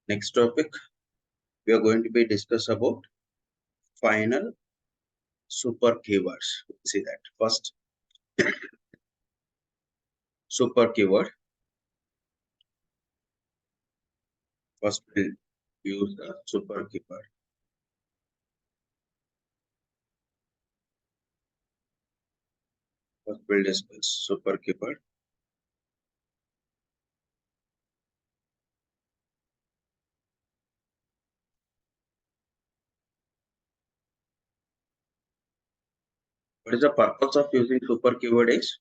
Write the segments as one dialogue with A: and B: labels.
A: Next topic, we are going to be discuss about final super keywords. See that first super keyword. First we'll use the super keyword. First we'll discuss super keyword. What is the purpose of using super keyword is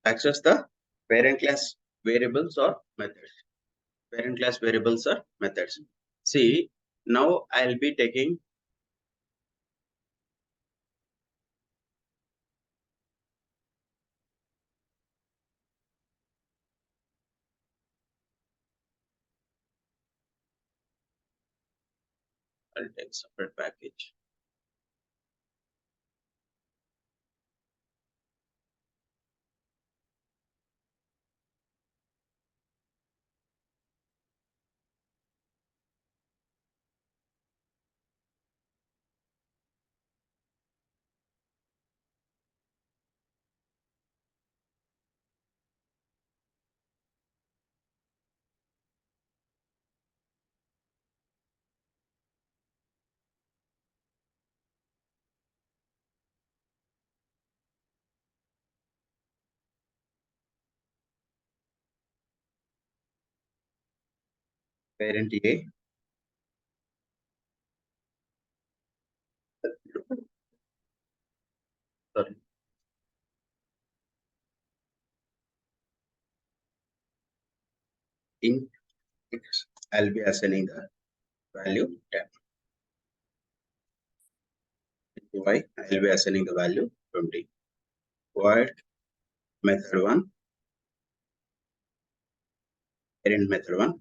A: access the parent class variables or methods. Parent class variables or methods. See, now I'll be taking I'll take separate package. Parent A. Sorry. In X, I'll be assigning the value 10. Y, I'll be assigning the value 20. Void method 1, parent method 1,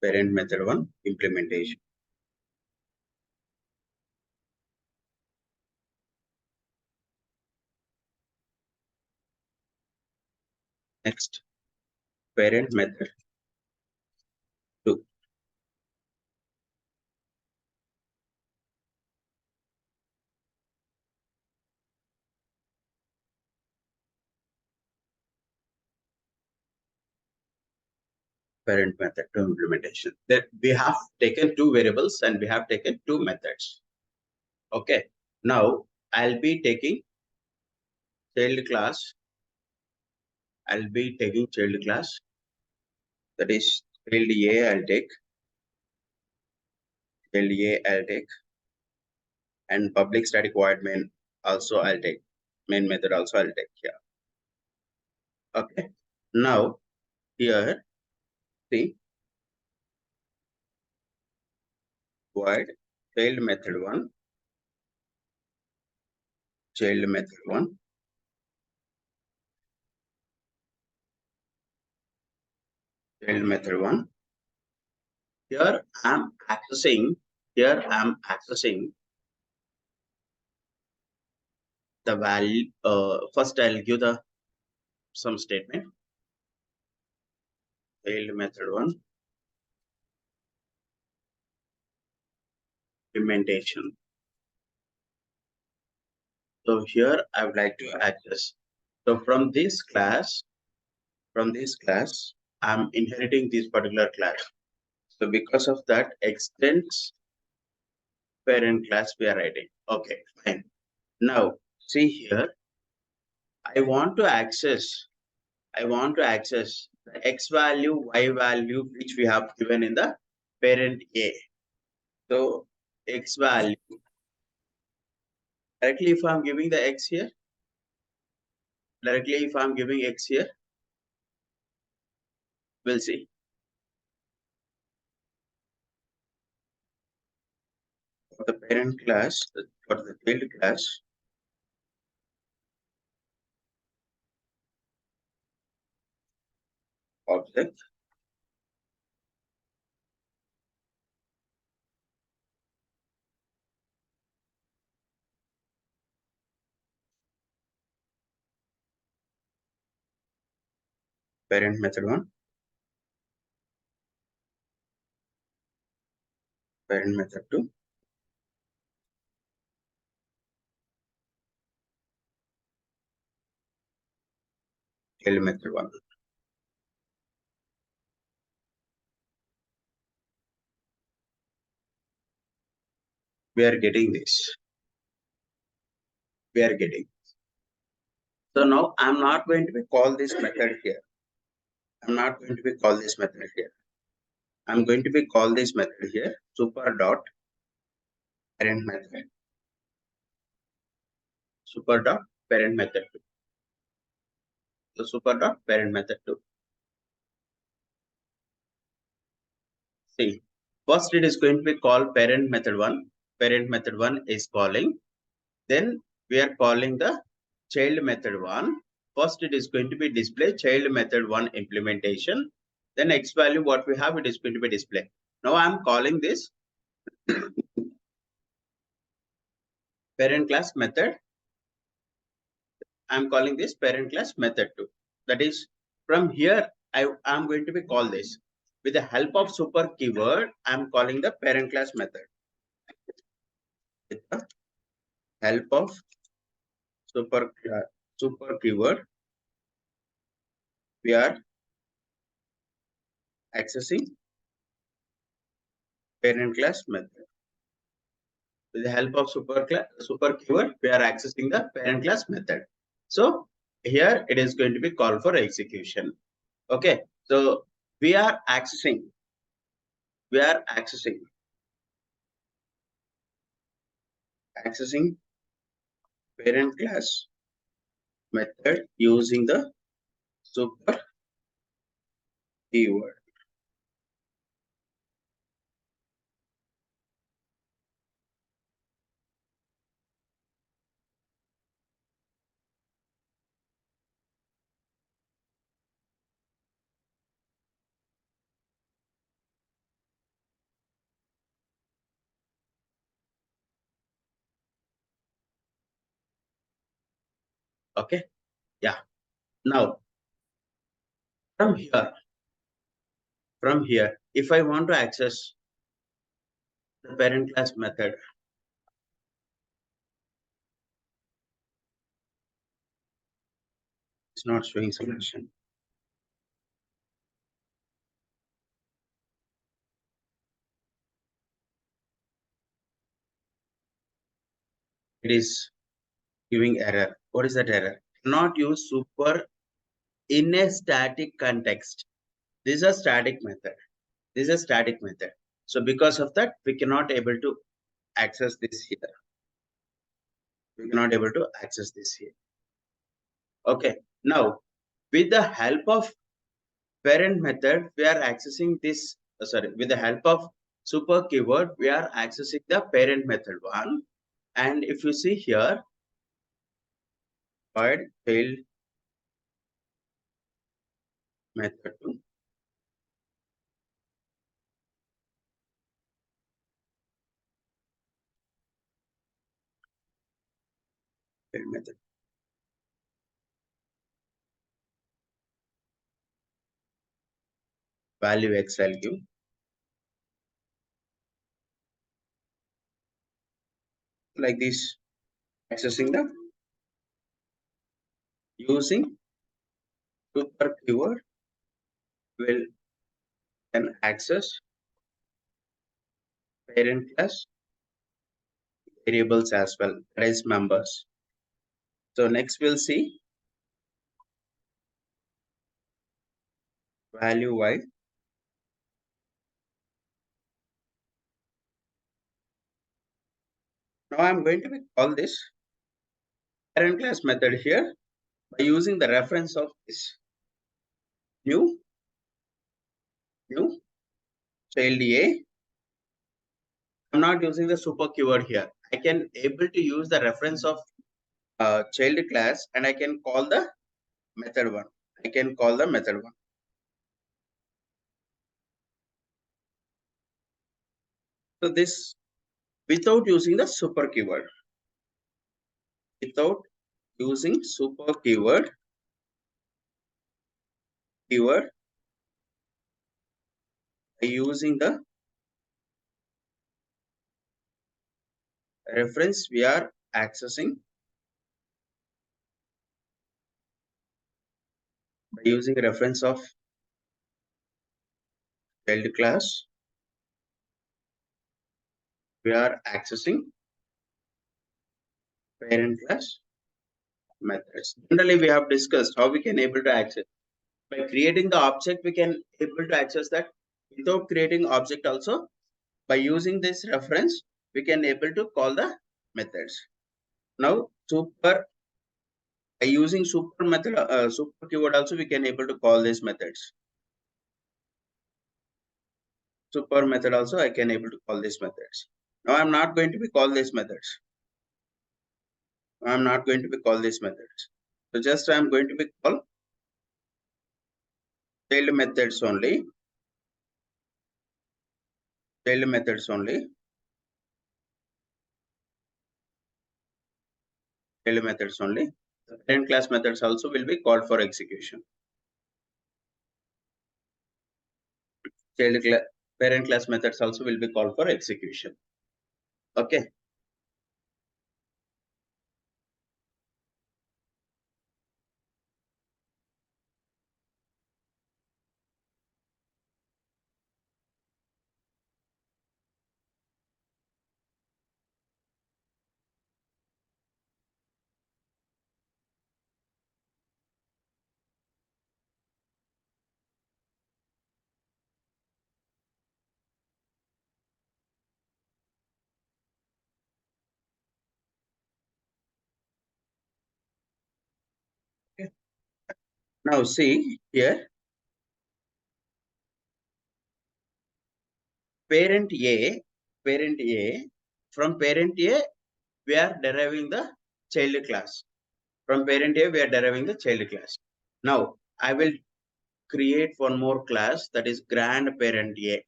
A: parent method 1, implementation. Next, parent method 2. Parent method 2 implementation. That we have taken two variables and we have taken two methods. Okay. Now I'll be taking child class. I'll be taking child class. That is child A. I'll take child A. I'll take, and public static void main also I'll take. Main method also I'll take here. Okay. Now here, see, void child method 1, child method 1, child method 1. Here I'm accessing the value. First I'll give the some statement. Child method 1, implementation. So here I would like to access. So from this class, I'm inheriting this particular class. So because of that, extends parent class we are writing. Okay, fine. Now see here, I want to access the x value, y value which we have given in the parent A. So x value, directly if I'm giving the x here, we'll see. the parent class, for the child class, object parent method 1, parent method 2, child method 1. We are getting this. We are getting. So now I'm not going to be call this method here. I'm not going to be call this method here. I'm going to be call this method here, super dot parent method, super dot parent method 2. So super dot parent method 2. See, first it is going to be called parent method 1. Parent method 1 is calling. Then we are calling the child method 1. First it is going to be display child method 1 implementation. Then X value what we have, it is going to be display. Now I am calling this parent class method. I am calling this parent class method 2. That is, from here I am going to be call this. With the help of super keyword, I am calling the parent class method. With the help of super keyword, we are accessing parent class method. With the help of super keyword, we are accessing the parent class method. So here it is going to be called for execution. Okay, so we are accessing parent class method using the super keyword. Okay, yeah. Now from here, if I want to access the parent class method, it's not showing solution. It is giving error. What is that error? Not use super in a static context. This is a static method. This is a static method. So because of that, we cannot able to access this here. We cannot able to access this here. Okay. Now, with the help of parent method, we are accessing this. With the help of super keyword, we are accessing the parent method 1. And if you see here, void failed method 2. Failed method. Value X value. Like this, accessing the using super keyword will can access parent class variables as well, that is members. So next we'll see value y. Now I'm going to call this parent class method here by using the reference of this new child A. I'm not using the super keyword here. I can able to use the reference of child class and I can call the method one. I can call the method one. So this without using the super keyword. Without using super keyword by using the reference we are accessing by using reference of child class we are accessing parent class methods. Generally we have discussed how we can able to access by creating the object we can able to access that. Without creating object also, by using this reference we can able to call the methods. Now super by using super method super keyword also we can able to call these methods. Super method also I can able to call these methods. Now I'm not going to be call these methods. I'm not going to be call these methods. So just I'm going to be call child methods only. Child methods only. Child methods only. The parent class methods also will be called for execution. Child class parent class methods also will be called for execution. Okay. Okay. Now see here parent A from parent A we are deriving the child class. From parent A we are deriving the child class. Now I will create one more class that is grandparent A.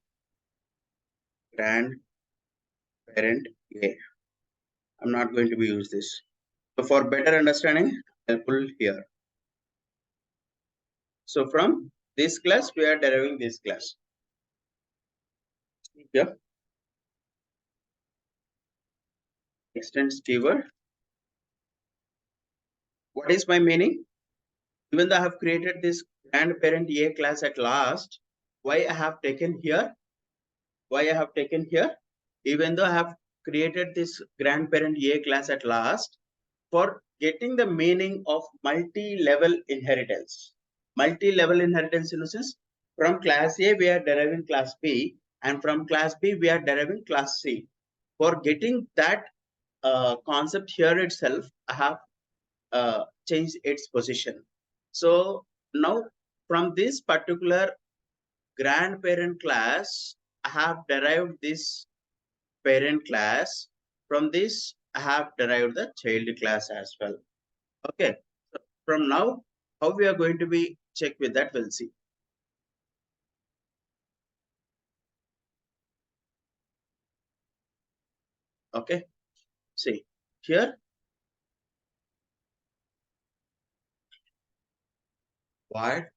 A: Grandparent A. I'm not going to be use this. So for better understanding, I'll pull here. So from this class, we are deriving this class. Yeah. Extends keyword. What is my meaning? Even though I have created this grandparent A class at last, why I have taken here? Why I have taken here? Even though I have created this grandparent A class at last, for getting the meaning of multi-level inheritance. Multi-level inheritance in the sense, from class A we are deriving class B, and from class B we are deriving class C. For getting that concept here itself, I have changed its position. So now from this particular grandparent class, I have derived this parent class. From this, I have derived the child class as well. Okay. So from now, how we are going to be check with that, we'll see. Okay. See here, what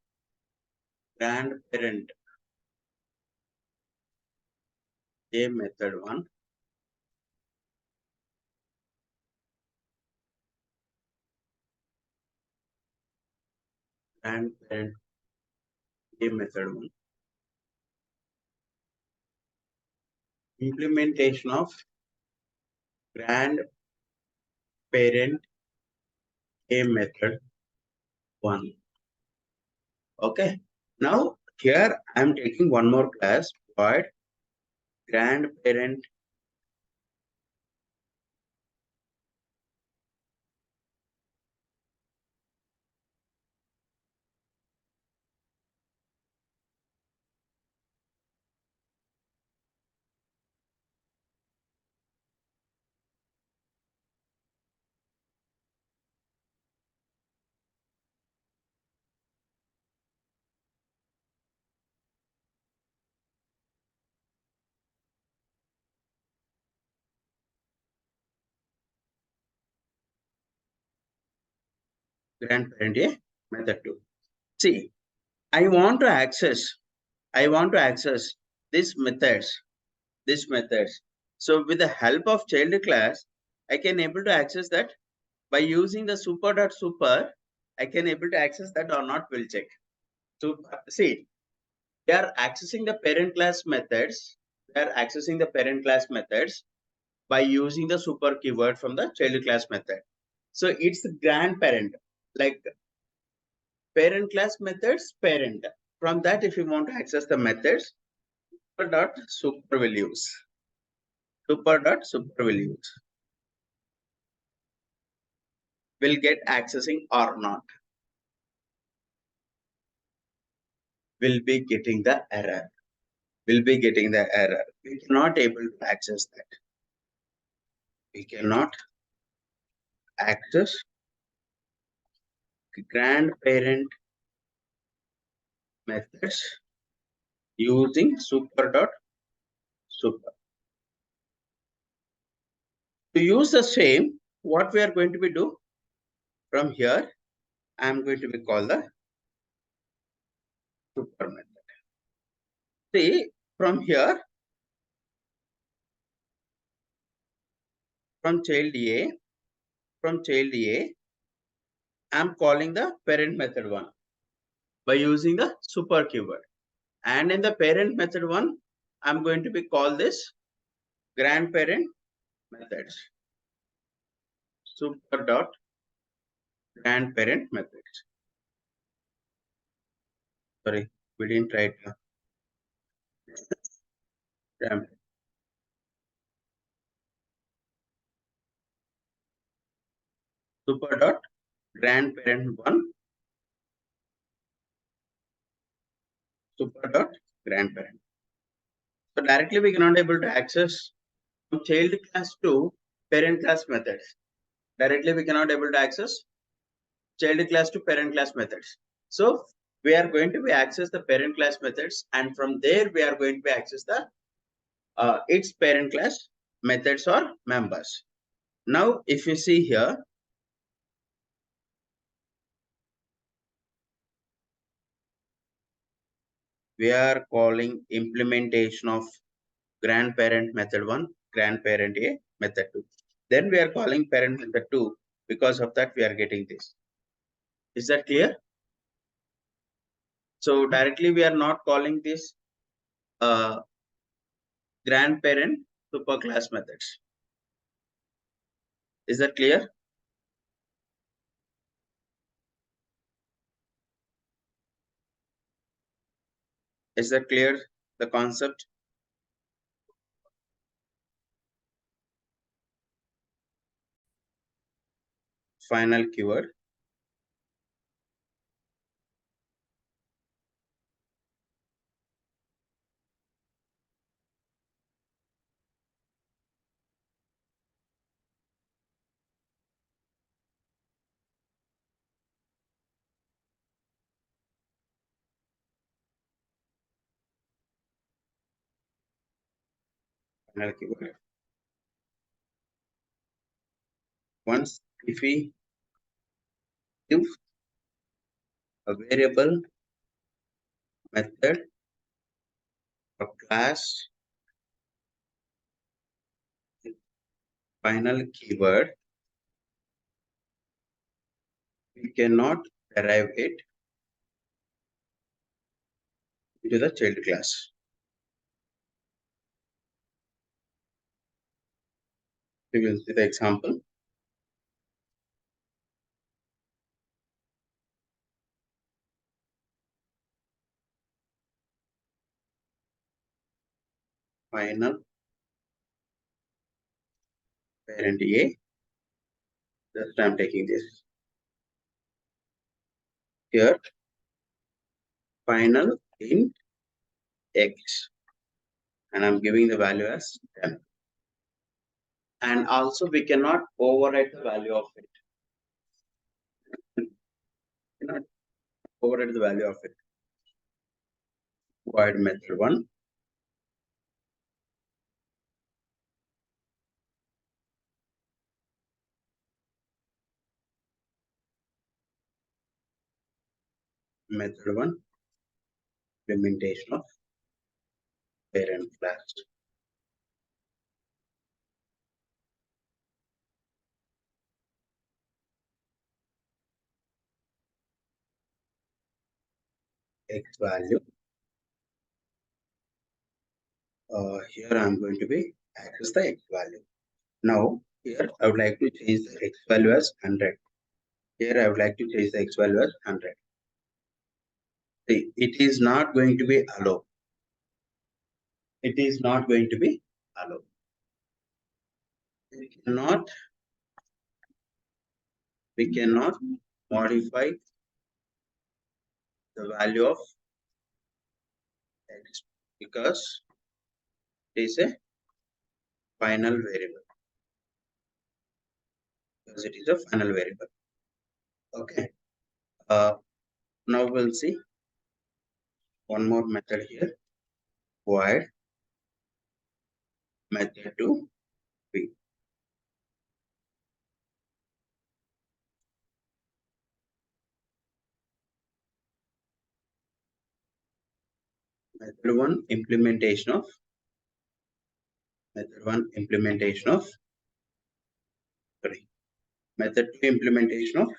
A: grandparent A method one, grandparent A method one, implementation of grandparent A method one. Okay. Now here I'm taking one more class, what grandparent grandparent A, method 2. See, I want to access these methods. So with the help of child class, I can able to access that by using the super. I can able to access that or not, we'll check. So see, they are accessing the parent class methods. By using the super keyword from the child class method. So it's the grandparent, like parent class methods, parent. From that, if you want to access the methods, super will use. Super will use. Will get accessing or not. Will be getting the error. We cannot able to access that. We cannot access grandparent methods using super. To use the same, what we are going to be do from here, I am going to be call the super method. See, from here, from child A, I am calling the parent method 1 by using the super keyword. And in the parent method 1, I am going to be call this grandparent methods. Super dot grandparent methods. Sorry, we didn't write super dot grandparent 1 super dot grandparent. So directly we cannot able to access from child class to parent class methods. Directly we cannot able to access child class to parent class methods. So we are going to be access the parent class methods, and from there we are going to be access the its parent class methods or members. Now if you see here, we are calling implementation of grandparent method 1, grandparent A, method 2. Then we are calling parent method 2. Because of that, we are getting this. Is that clear? So directly we are not calling this grandparent superclass methods. Is that clear? Is that clear, the concept? Final keyword. Final keyword. Once if we give a variable, method, or class, final keyword, we cannot derive it into the child class. We will see the example. Final parent A. Just I am taking this here. Final int x, and I'm giving the value as 10. And also we cannot override the value of it. Cannot override the value of it. Void method 1. method 1 implementation of parent class. X value. Here I am going to be access the X value. Now here I would like to change the X value as 100. Here I would like to change the X value as 100. See, it is not going to be allowed. It is not going to be allowed. We cannot modify the value of X because it is a final variable. Because it is a final variable. Okay. Now we'll see one more method here. Void method to b. Method 1 implementation of method 2 implementation of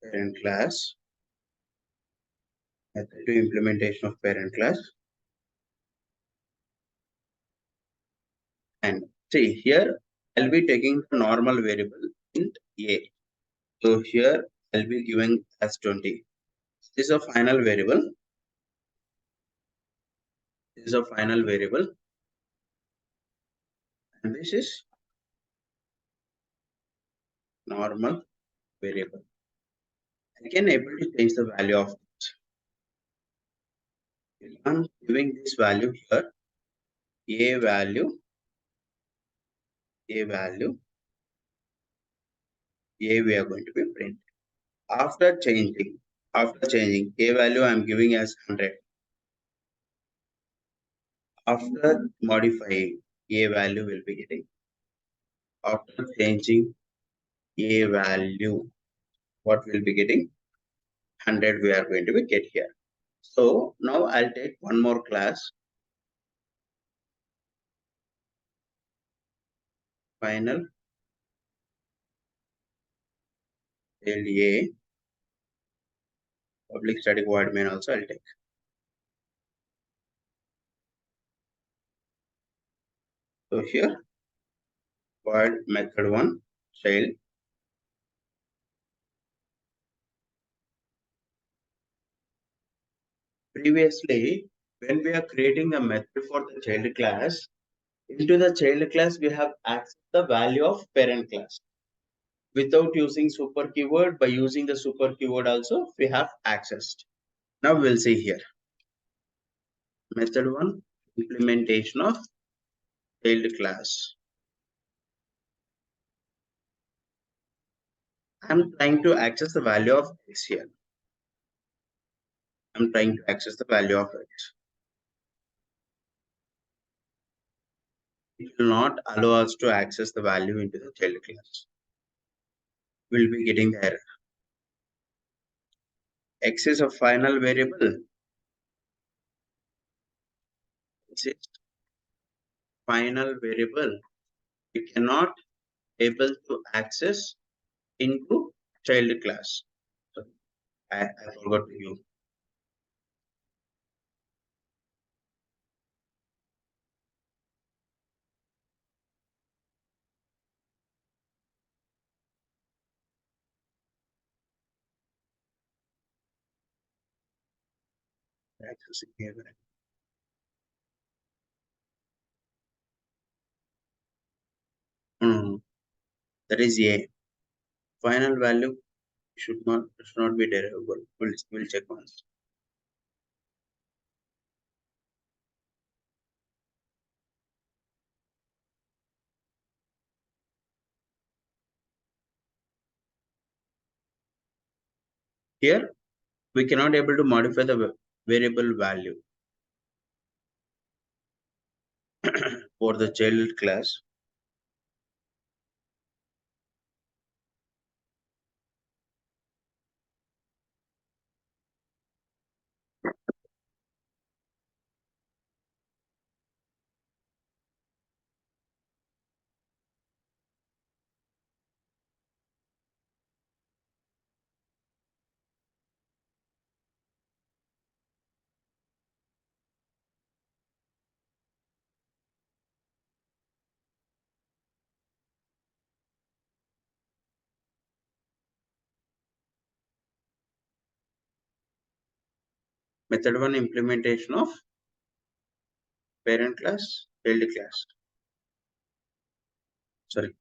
A: parent class. Method 2 implementation of parent class. And see here I'll be taking the normal variable int a. So here I'll be giving as 20. This is a final variable. This is a final variable. And this is normal variable. I can able to change the value of it. I'm giving this value here. A value. A we are going to be print. After changing a value I am giving as 100. After modifying a value will be getting. After changing a value, what will be getting? 100 we are going to be get here. So now I'll take one more class. Final a public static void main also I'll take. So here void method 1 child. Previously, when we are creating a method for the child class, into the child class we have accessed the value of parent class. Without using super keyword, by using the super keyword also we have accessed. Now we'll see here. Method 1 implementation of child class. I'm trying to access the value of x here. I'm trying to access the value of x. It will not allow us to access the value into the child class. We'll be getting the error. X is a final variable. X is final variable. We cannot able to access into child class. So I forgot to use. Accessing here. That is a final value should not be derivable. We'll check once. Here we cannot able to modify the variable value for the child class. Method 1 implementation of parent class, child class. Sorry.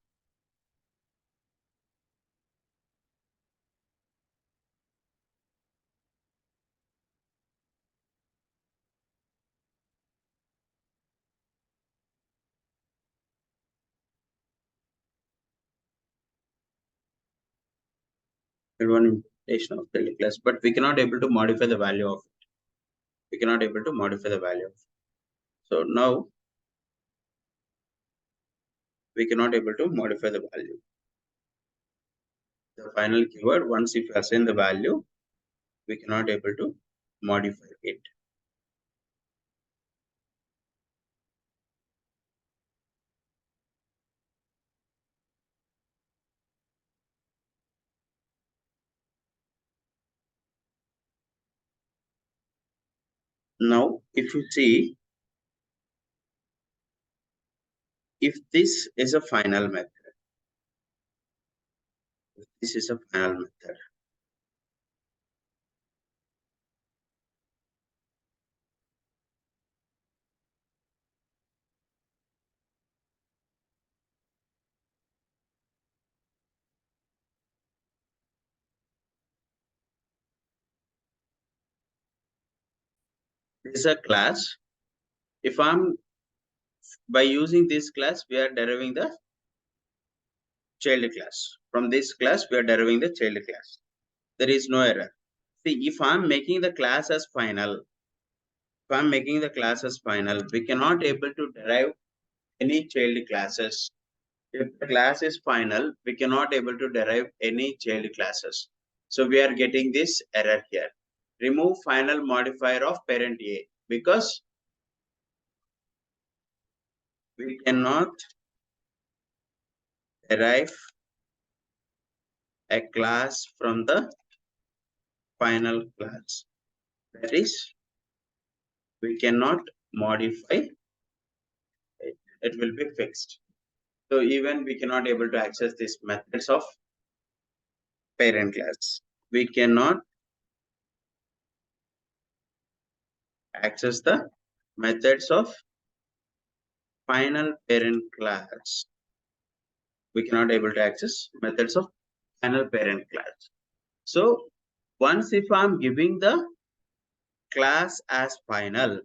A: Method 1 implementation of child class, but we cannot able to modify the value of it. We cannot able to modify the value of it. So now we cannot able to modify the value. The final keyword, once if you assign the value, we cannot able to modify it. Now, if you see, if this is a final method, this is a final method. This is a class. If I'm by using this class, we are deriving the child class. From this class, we are deriving the child class. There is no error. See, if I'm making the class as final, we cannot able to derive any child classes. If the class is final, we cannot able to derive any child classes. So we are getting this error here. Remove final modifier of parent A, because we cannot derive a class from the final class. That is, we cannot modify it. It will be fixed. So even we cannot able to access these methods of parent class. We cannot access the methods of final parent class. We cannot able to access methods of final parent class. So once if I'm giving the class as final,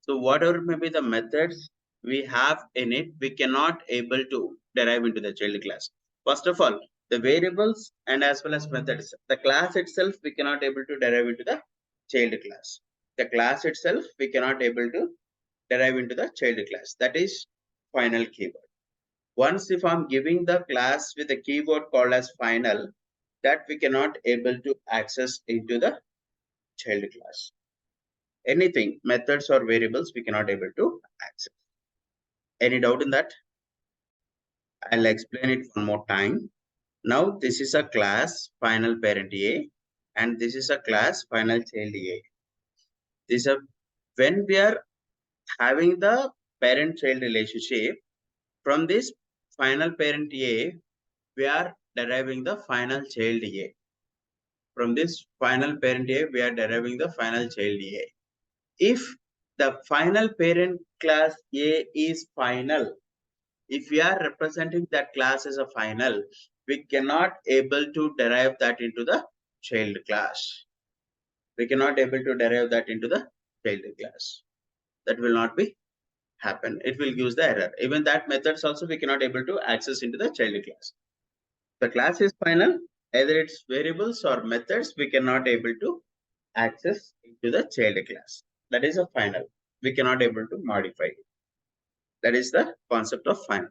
A: so whatever may be the methods we have in it, we cannot able to derive into the child class. First of all, the variables and as well as methods, the class itself we cannot able to derive into the child class. The class itself we cannot able to derive into the child class. That is final keyword. Once if I'm giving the class with a keyword called as final, that we cannot able to access into the child class. Anything, methods or variables, we cannot able to access. Any doubt in that? I'll explain it one more time. Now this is a class final parent A, and this is a class final child A. This is when we are having the parent child relationship, from this final parent A, we are deriving the final child A. From this final parent A, we are deriving the final child A. If the final parent class A is final, if we are representing that class as a final, we cannot able to derive that into the child class. We cannot able to derive that into the child class. That will not be happen. It will use the error. Even that methods also we cannot able to access into the child class. The class is final, either it's variables or methods, we cannot able to access into the child class. That is a final. We cannot able to modify it. That is the concept of final.